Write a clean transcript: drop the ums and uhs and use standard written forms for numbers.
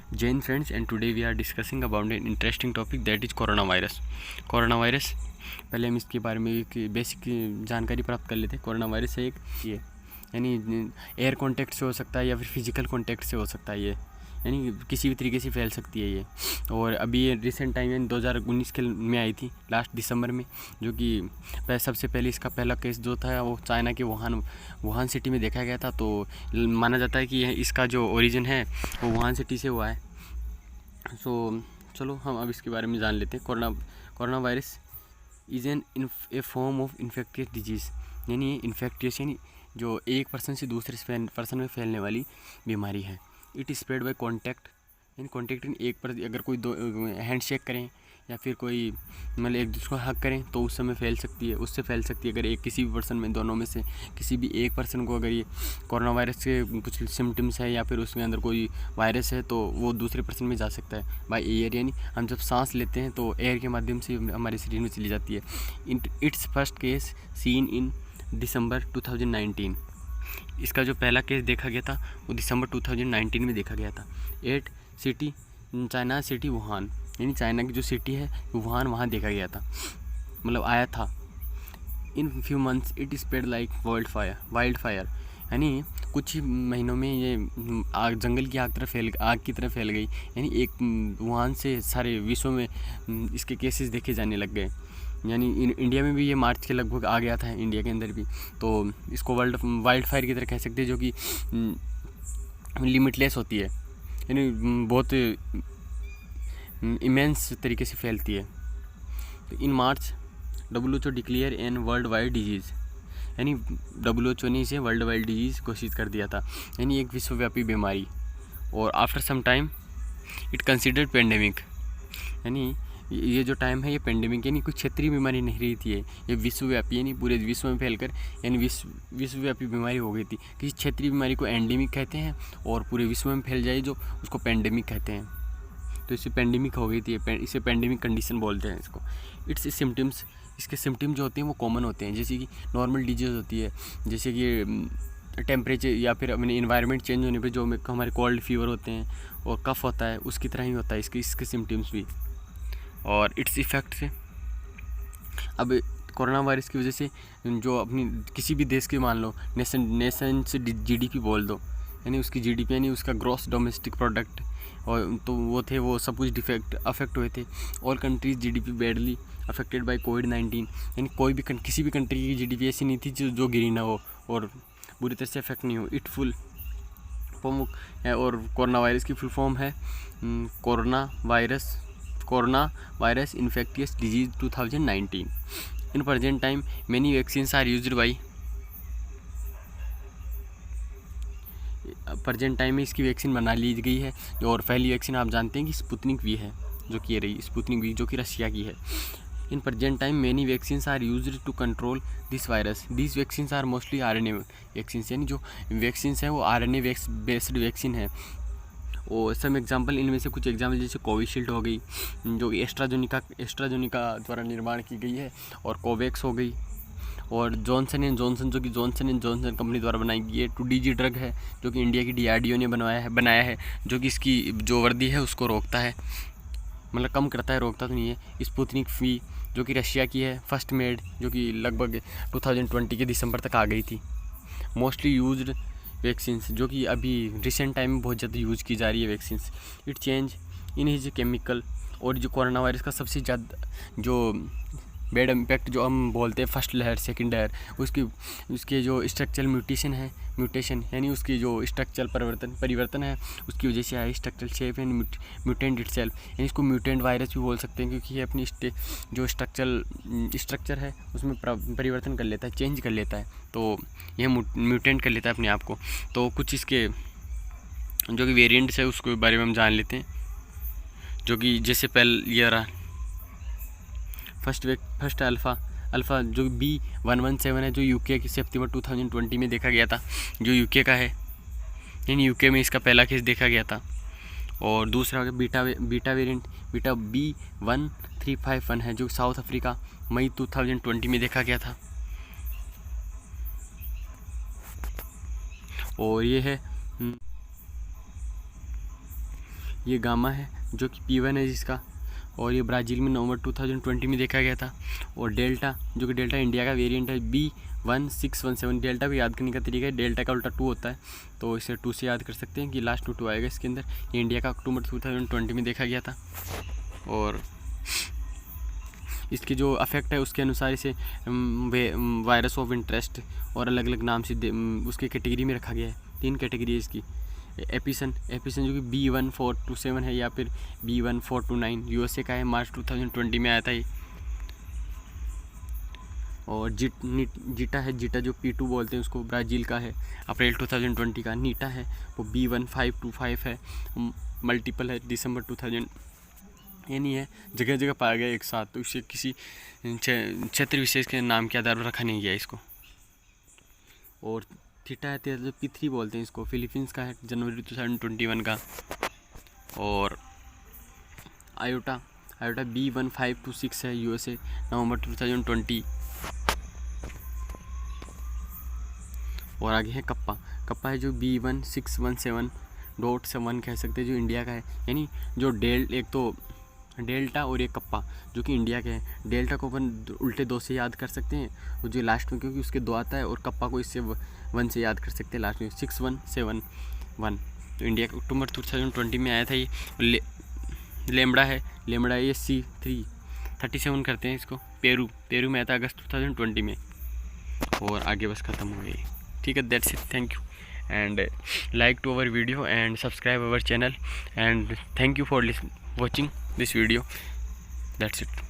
Jain friends, and today we are discussing about an interesting topic, that is coronavirus. Corona virus, पहले हम इसके बारे में एक बेसिक जानकारी प्राप्त कर लेते हैं। कोरोना वायरस है एक ये यानी एयर कांटेक्ट से हो सकता है या फिर फिजिकल कांटेक्ट से हो सकता है, ये यानी किसी भी तरीके से फैल सकती है ये। और अभी ये रिसेंट टाइम में 2019 के में आई थी, लास्ट दिसंबर में, जो कि सबसे पहले इसका पहला केस जो था वो चाइना के वुहान सिटी में देखा गया था। तो माना जाता है कि इसका जो ओरिजिन है वो वुहान सिटी से हुआ है। चलो हम अब इसके बारे में जान लेते हैं। Corona virus is a form of infectious disease, यानी इन्फेक्टियस यानी जो एक पर्सन से दूसरे पर्सन में फैलने वाली बीमारी है। It is spread by contact, यानी कॉन्टैक्ट एक पर अगर कोई दो हैंड शेक करें या फिर कोई मतलब एक दूसरे को हक करें तो उस समय फैल सकती है, उससे फैल सकती है। अगर एक किसी भी पर्सन में, दोनों में से किसी भी एक पर्सन को अगर ये कोरोना वायरस के कुछ सिम्टम्स है या फिर उसके अंदर कोई वायरस है तो वो दूसरे पर्सन में जा सकता है बाय एयर, यानी हम जब सांस लेते हैं तो एयर के माध्यम से हमारे शरीर में चली जाती है। It's first case seen in December 2019। इसका जो पहला केस देखा गया था वो दिसंबर 2019 में देखा गया था। At city China city Wuhan, यानी चाइना की जो सिटी है वुहान, वहाँ देखा गया था, मतलब आया था। In few months it spread like wild fire, यानी कुछ ही महीनों में ये जंगल की आग की तरह फैल गई, यानी एक वुहान से सारे विश्व में इसके केसेस देखे जाने लग गए। यानी इंडिया में भी ये मार्च के लगभग आ गया था, इंडिया के अंदर भी। तो इसको वाइल्ड फायर की तरह कह सकते हैं, जो कि लिमिटलेस होती है, यानी बहुत इमेंस तरीके से फैलती है। तो इन मार्च WHO declare N world wide disease, यानी WHO ने इसे वर्ल्ड वाइड डिजीज़ घोषित कर दिया था, यानी एक विश्वव्यापी बीमारी। और after some time it considered pandemic, यानी ये जो टाइम है ये पेंडेमिक, यानी कुछ क्षेत्रीय बीमारी नहीं रही थी, ये विश्वव्यापी, यानी पूरे विश्व में फैलकर यानी विश्वव्यापी बीमारी हो गई थी। किसी क्षेत्रीय बीमारी को एंडेमिक कहते हैं और पूरे विश्व में फैल जाए जो उसको पेंडेमिक कहते हैं। तो इससे पेंडेमिक हो गई थी, इसे पेंडेमिक कंडीशन बोलते हैं इसको। इट्स सिम्टम्स, इसके सिम्टम जो होते हैं वो कॉमन होते हैं, जैसे कि नॉर्मल डिजीज़ होती है, जैसे कि टेम्परेचर या फिर अपने इन्वायरमेंट चेंज होने पे जो हमारे कोल्ड फीवर होते हैं और कफ होता है, उसकी तरह ही होता है इसके सिम्टम्स भी। और इट्स इफ़ेक्ट से अब कोरोना वायरस की वजह से जो अपनी किसी भी देश के, मान लो नेशन से GDP बोल दो, यानी उसकी GDP यानी उसका ग्रॉस डोमेस्टिक प्रोडक्ट, और तो वो सब कुछ अफेक्ट हुए थे। All countries GDP badly affected by कोविड-19, यानी किसी भी कंट्री की GDP ऐसी नहीं थी जो गिरी ना हो और बुरी तरह से अफेक्ट नहीं हो। इट फुल फॉर्म है, और कोरोना वायरस की फुल फॉर्म है corona virus infectious disease 2019। In present time many vaccines are used by, present time में इसकी वैक्सीन बना ली गई है। और पहली वैक्सीन आप जानते हैं कि स्पुतनिक वी है, जो कि ये रही स्पुतनिक वी, जो कि रशिया की है। In present time many vaccines are used to control this virus. This vaccines are mostly RNA vaccines, यानी जो वैक्सीन्स हैं वो RNA बेस्ड वैक्सीन है। और सम एग्जांपल, इनमें से कुछ एग्जांपल जैसे कोविशील्ड हो गई, जो एस्ट्राजेनिका द्वारा निर्माण की गई है, और कोवैक्स हो गई, और जॉनसन एंड जॉनसन, जो कि जॉनसन एंड जॉनसन कंपनी द्वारा बनाई गई है। 2DG ड्रग है, जो कि इंडिया की DRDO ने बनाया है, जो कि इसकी जो वर्दी है उसको रोकता है, मतलब कम करता है, रोकता तो नहीं है। स्पुतनिक वी, जो कि रशिया की है। फर्स्ट मेड, जो कि लगभग 2020 के दिसंबर तक आ गई थी। मोस्टली यूज्ड वैक्सीन्स, जो कि अभी रिसेंट टाइम में बहुत ज़्यादा यूज़ की जा रही है vaccines. It change in his chemical, और जो कोरोना वायरस का सबसे ज़्यादा जो बैड इम्पैक्ट जो हम बोलते हैं फर्स्ट लहर सेकंड लहर, उसके जो स्ट्रक्चरल म्यूटेशन, यानी उसकी जो स्ट्रक्चरल परिवर्तन है, उसकी वजह से आया structural shape and mutant itself, यानी इसको म्यूटेंट वायरस भी बोल सकते हैं, क्योंकि ये अपनी जो स्ट्रक्चर है उसमें परिवर्तन कर लेता है, चेंज कर लेता है, तो यह म्यूटेंट कर लेता है अपने आप को। तो कुछ इसके जो कि वेरिएंट्स है उसके बारे में हम जान लेते हैं, जो कि जैसे पहले ये रहा फर्स्ट अल्फ़ा जो B117 है, जो UK की सितंबर 2020 में देखा गया था, जो UK का है, यानी UK में इसका पहला केस देखा गया था। और दूसरा हो गया बीटा वेरिएंट, बीटा B1351 है, जो साउथ अफ्रीका मई 2020 में देखा गया था। और ये है ये गामा है जो कि P1 है जिसका, और ये ब्राज़ील में नवंबर 2020 में देखा गया था। और डेल्टा जो कि डेल्टा इंडिया का वेरिएंट है B1617। डेल्टा को याद करने का तरीका है, डेल्टा का उल्टा 2 होता है, तो इसे 2 से याद कर सकते हैं कि लास्ट में 2 आएगा इसके अंदर। ये इंडिया का अक्टूबर 2020 में देखा गया था। और इसके जो अफेक्ट है उसके अनुसार इसे वायरस ऑफ इंटरेस्ट और अलग अलग नाम से उसके कैटेगरी में रखा गया है। 3 कैटेगरी है इसकी। एपिसन जो कि B1427 है या फिर B1429 USA का है, मार्च 2020 में आया था ये। और जीटा है, जीटा जो P2 बोलते हैं उसको, ब्राज़ील का है, अप्रैल 2020 का। नीटा है वो B1525 है, मल्टीपल है, दिसंबर 2000। ये नहीं है, जगह जगह पाया गया एक साथ, तो इसे किसी क्षेत्र विशेष के नाम के आधार पर रखा नहीं गया इसको। और थीटा है जो P3 बोलते हैं इसको, फिलीपींस का है, जनवरी 2021 का। और आयोटा B1526 है, USA, नवंबर 2020। और आगे है कप्पा है जो B1617.7 कह सकते हैं, जो इंडिया का है। यानी जो एक तो डेल्टा और एक कप्पा जो कि इंडिया के हैं। डेल्टा को अपन उल्टे 2 से याद कर सकते हैं, और जो लास्ट में क्योंकि उसके 2 आता है, और कप्पा को इससे 1 से याद कर सकते हैं लास्ट में, 6171। तो इंडिया का अक्टूबर 2020 में आया था ये। लेमड़ा है ये C337 करते हैं इसको। पेरू में आया था अगस्त 2020 में। और आगे बस ख़त्म हो गई। ठीक है, that's it, thank you and like to our video and subscribe our channel and thank you for watching this video. That's it.